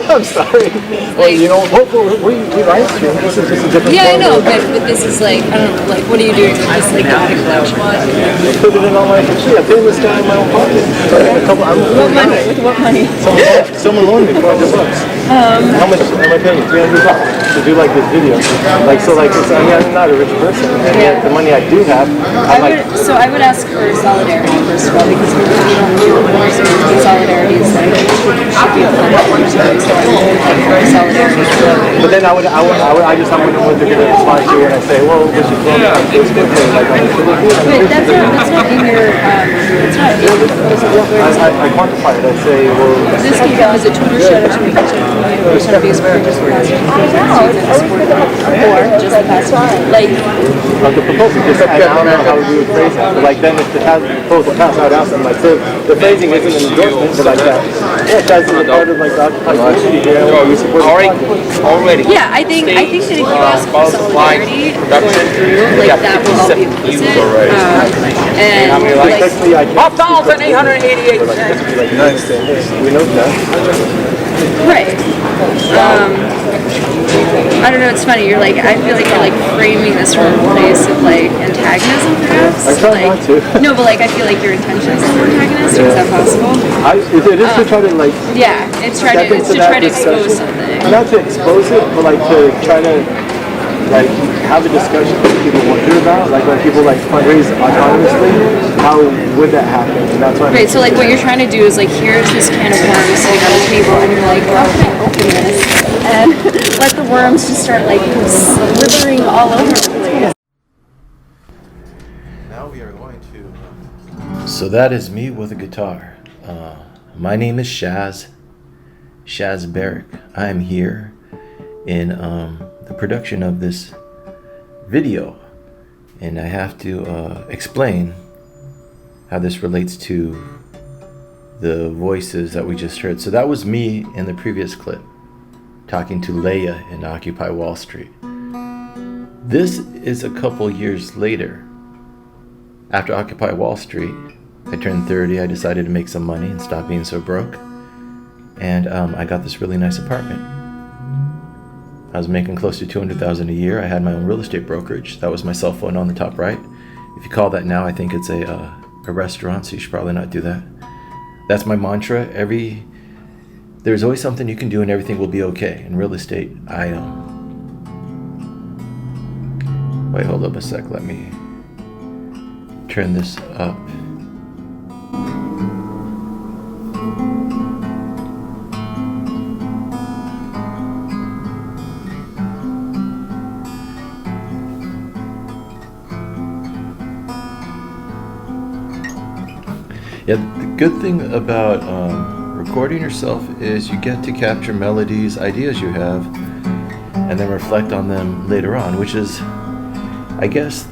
I'm sorry. Well, you know, we live stream. This is just a different. Yeah, I know, but this is like, I don't know, like, what are you doing with this, like, data collection? Put it in on my machine. I pay this guy in my own pocket. What money? With what money? Someone loaned me $400. How much am I paying? $300 to do like this video. Like so, like it's, I mean, I'm not a rich person, and yet the money I do have, I would ask for solidarity first of all, because we don't do solidarity is like should be a plan. So I would like for solidarity. But then I wouldn't know what they're going to respond to when I say, well, we should go on Facebook or like on Twitter. But that's not in your it's not in I quantify it. I say, well, this came out as a Twitter shout out to me. Or just the past or just the past like the proposal, just I don't know how we would phrase it. But like then if the proposal passed, I would ask them like, so the phrasing isn't an endorsement, but like that. Yeah, guys, is a part of like the Occupy community here. Well, we support already. Yeah, I think that if you ask for solidarity going through, like that will help you close it. And like 1,888 cents. Like nice thing. We know that. Right. I don't know, it's funny, you're like, I feel like you're like framing this from a place of like antagonism perhaps. I try not to. No, but like I feel like your intentions are antagonistic, is that possible? It is to try to like it's to try to expose something. Not to expose it, but like to try to like have a discussion that people wonder about, like when people like fundraise autonomously, how would that happen? And that's why. Right. So like what you're trying to do is like here's this can of worms sitting on the table, and you're like, how can I open this and let the worms just start like slithering all over the place? Now we are going to. So that is me with a guitar. My name is Shaz Barrick. I am here in the production of this video, and I have to explain how this relates to the voices that we just heard. So that was me in the previous clip talking to Leia in Occupy Wall Street. This is a couple years later. After Occupy Wall Street, I turned 30. I decided to make some money and stop being so broke, and I got this really nice apartment. I was making close to $200,000 a year. I had my own real estate brokerage. That was my cell phone on the top right. If you call that now, I think it's a restaurant, so you should probably not do that. That's my mantra. There's always something you can do and everything will be okay. In real estate, wait, hold up a sec. Let me turn this up. Yeah, the good thing about recording yourself is you get to capture melodies, ideas you have, and then reflect on them later on, which is, I guess,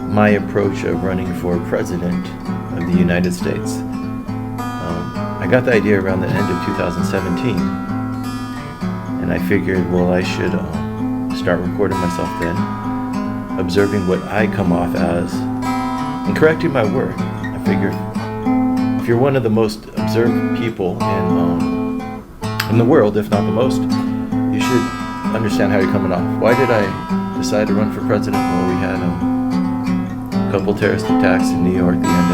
my approach of running for president of the United States. I got the idea around the end of 2017, and I figured, well, I should start recording myself then, observing what I come off as, and correcting my work. I figured, if you're one of the most observed people in the world, if not the most, you should understand how you're coming off. Why did I decide to run for president? Well, we had a couple terrorist attacks in New York at the end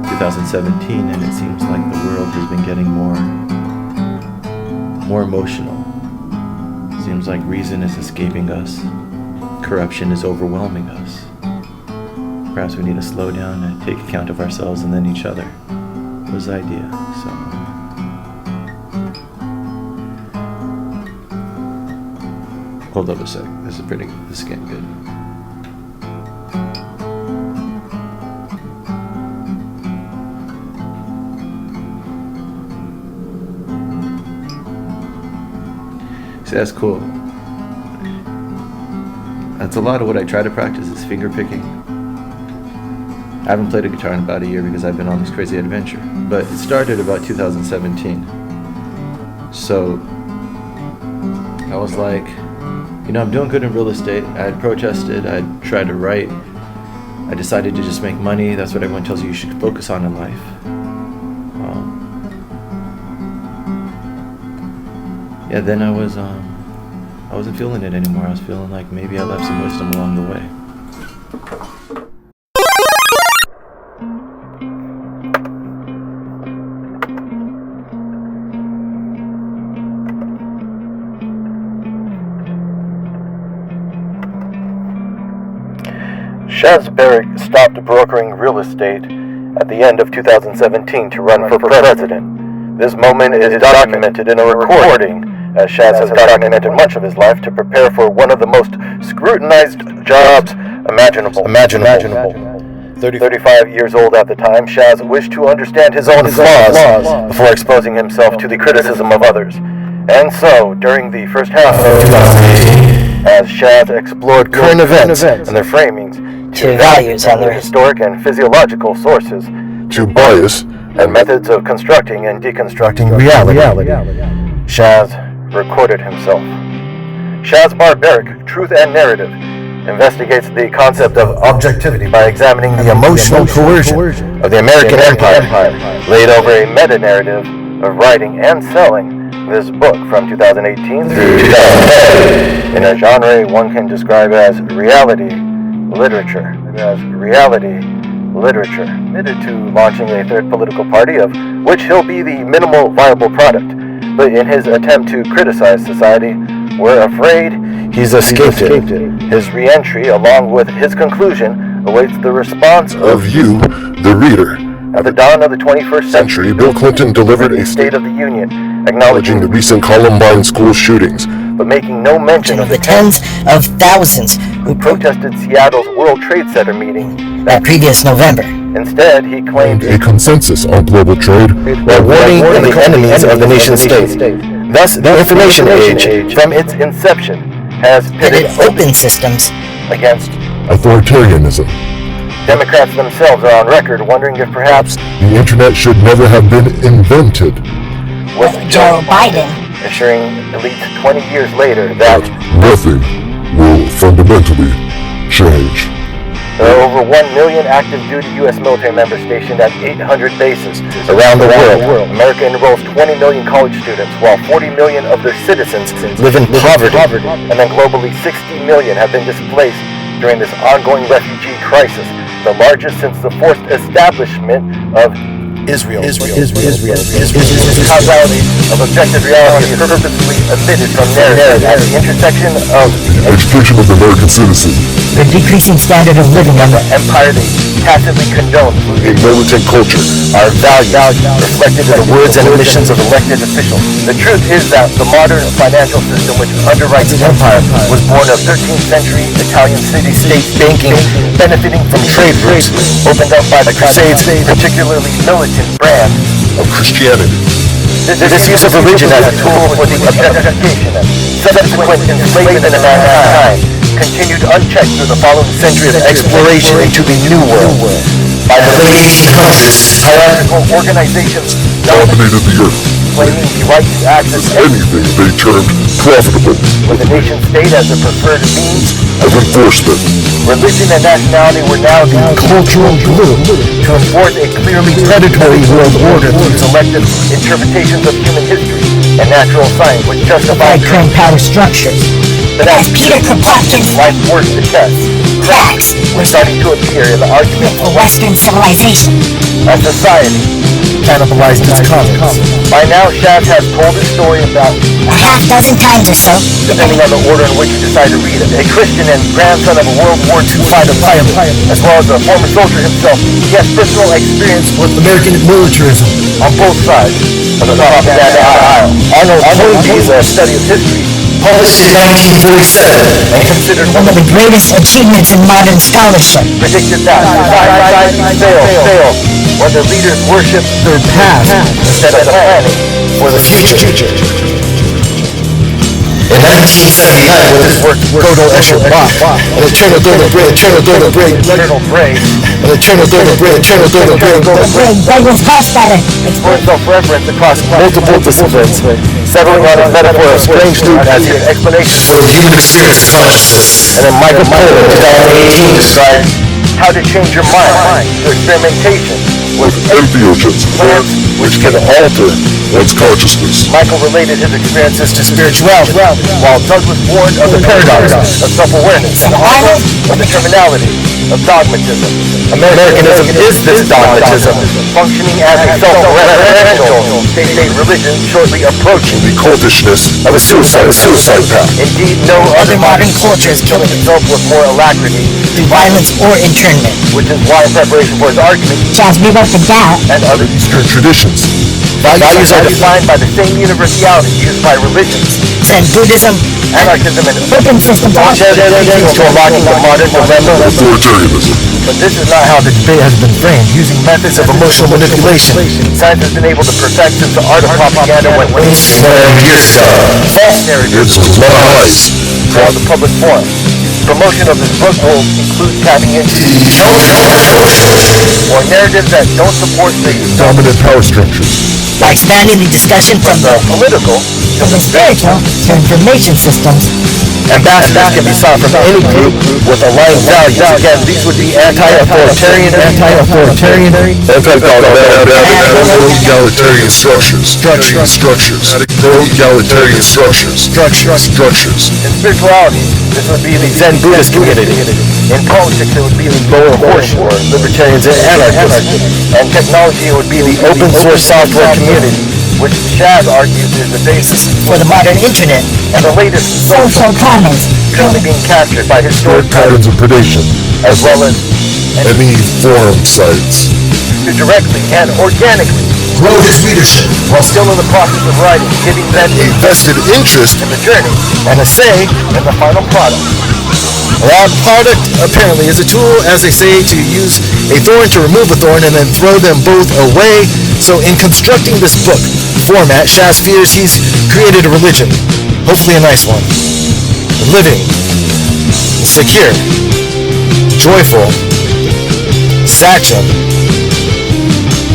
of 2017, and it seems like the world has been getting more emotional. It seems like reason is escaping us. Corruption is overwhelming us. Perhaps we need to slow down and take account of ourselves and then each other. Was the idea. So hold up a sec. This is pretty good. This is getting good. See, that's cool. That's a lot of what I try to practice is finger picking. I haven't played a guitar in about a year because I've been on this crazy adventure. But it started about 2017. So I was like, I'm doing good in real estate. I had protested. I had tried to write. I decided to just make money. That's what everyone tells you should focus on in life. yeah, then I wasn't feeling it anymore. I was feeling like maybe I left some wisdom along the way. Shaz Barrick stopped brokering real estate at the end of 2017 to run for president. This moment is documented in a recording, as Shaz has documented much of his life to prepare for one of the most scrutinized jobs imaginable. 35 years old at the time, Shaz wished to understand his own flaws before exposing himself to the criticism of others. And so, during the first half of 2018, as Shaz explored current events and their framings, to values on their historic and physiological sources, to bias and methods of constructing and deconstructing reality, Shaz recorded himself. Shaz Barrick, Truth and Narrative, investigates the concept of objectivity by examining the emotional coercion of the American Empire, laid over a meta-narrative of writing and selling this book from 2018 through 2010 in a genre one can describe as reality literature. Committed to launching a third political party, of which he'll be the minimal viable product. But in his attempt to criticize society, we're afraid he's escaped it. His re-entry, along with his conclusion, awaits the response of you, the reader. At the dawn of the 21st century, Bill Clinton delivered a State of the Union, acknowledging the recent Columbine school shootings, but making no mention of the tens of thousands who protested Seattle's World Trade Center meeting that previous November. Instead, he claimed a consensus on global trade while warning the enemies of the nation state. Thus, the information age, from its inception, has pitted open systems against authoritarianism. Democrats themselves are on record wondering if perhaps the internet should never have been invented. With Joe Biden assuring elites 20 years later that nothing will fundamentally change. There are over 1 million active duty U.S. military members stationed at 800 bases around the world. America enrolls 20 million college students, while 40 million of their citizens live in poverty. And then globally, 60 million have been displaced during this ongoing refugee crisis, the largest since the forced establishment of Israel. This causality of objective reality is purposefully omitted from narrative at the intersection of the education of the American citizen, the decreasing standard of living and the empire they tacitly condone a militant culture, our values reflected in the words and omissions of elected officials. The truth is that the modern financial system which underwrites the empire was born of 13th century Italian city-state banking, benefiting from trade routes opened up by the Crusades, particularly militant brand of Christianity. This use of religion as a tool for the objectification and subsequent enslavement of mankind continued unchecked through the following century of exploration into the New World. By the late 1800s, hierarchical organizations dominated the earth, claiming the right to access anything they termed profitable, with the nation state as the preferred means of enforcement. Religion and nationality were now the cultural glue to enforce a clearly predatory world order through selective interpretations of human history and natural science which justify current power structures. But as Peter Kropotkin's life works to test, cracks were starting to appear in the argument for Western civilization. as society cannibalized its commons. By now, Shaz has told his story about A half dozen times or so. depending on the order in which you decide to read it. A Christian and grandson of a World War II fighter pilot, as well as a former soldier himself, he has personal experience with American militarism on both sides of the propaganda aisle. Arnold Toynbee's study of history, published in 1947 and considered One of the greatest achievements in modern scholarship. predicted that societies fail when the leaders worship the past instead of the planning for the future. In 1979, with his work Proto Escher Bach, and Eternal Golden Braid, Eternal Bray, and Eternal Golden Braid, That was much better. explored self-reference across multiple disciplines, settling on a metaphor of strange loop as his explanation for the human experience consciousness. And then Michael Pollan in 2018 described how to change your mind through experimentation, with entheogens, plants which can alter one's consciousness. Michael related his experiences to spirituality, while Douglas warned of the paradox of self-awareness and Arnold of the terminality of dogmatism. Americanism is this dogmatism, functioning as a self-referential state religion shortly approaching The cultishness of a suicide path. Indeed, no other modern culture is killing itself with more alacrity, through violence or internment. which is why in preparation for his argument Shaz rewrote the Tao and other Eastern traditions. values are defined by the same universality used by religions, and Buddhism, anarchism, and open systems all to unlocking the modern dilemma. Authoritarianism. But this is not how the debate has been framed. Using methods of emotional manipulation, science has been able to perfect the art of propaganda when false narratives It's lies. throughout the public forum. Promotion of this book will include tapping into or narratives that don't support the Dominant power structures. by expanding the discussion from the political. spiritual to information systems. Ambassadors can be sought from any group with aligned values. Again, these would be anti-authoritarian, Egalitarian structures. Egalitarian structures. In spirituality, this would be the Zen Buddhist community. In politics, it would be the lower portion, or libertarians and anarchists. And technology, it would be the open source software community, which Shaz argues is the basis For the modern internet, and the latest social comments, currently being captured by historic Patterns of predation. as well as Any forum sites. to directly and organically, Grow his readership. while still in the process of writing, giving them A vested interest. in the journey and a say in the final product. That product apparently is a tool, as they say, to use a thorn to remove a thorn and then throw them both away. So in constructing this book format, Shaz fears he's created a religion, hopefully a nice one, living, secure, joyful, sachem,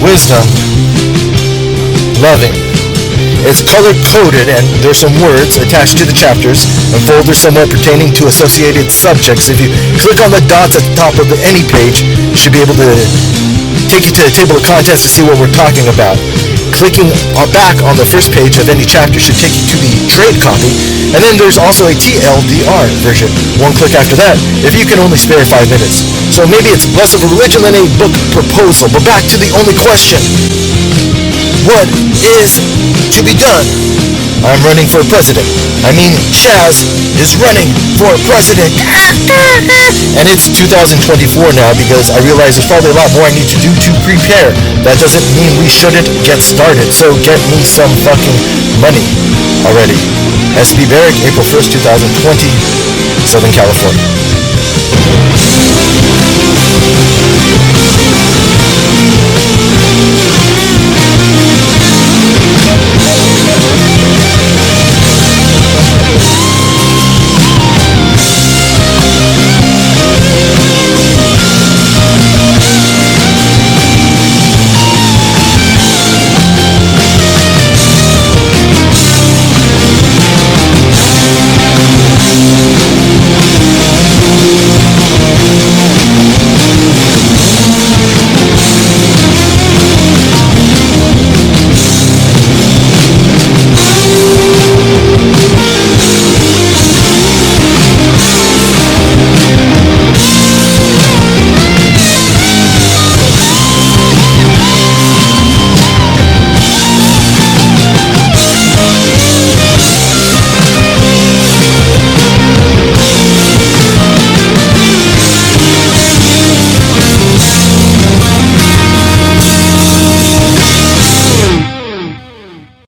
wisdom, loving. It's color-coded, and there's some words attached to the chapters and folders somewhat pertaining to associated subjects. If you click on the dots at the top of any page, you should be able to take you to the table of contents to see what we're talking about. Clicking back on the first page of any chapter should take you to the trade copy, and then there's also a TLDR version, one click after that, if you can only spare 5 minutes. So maybe it's less of a religion than a book proposal, but back to the only question. What is to be done? I'm running for president. I mean, Shaz is running for president. And it's 2024 now because I realize there's probably a lot more I need to do to prepare. That doesn't mean we shouldn't get started. So get me some fucking money already. SB Barrick, April 1st, 2020, Southern California.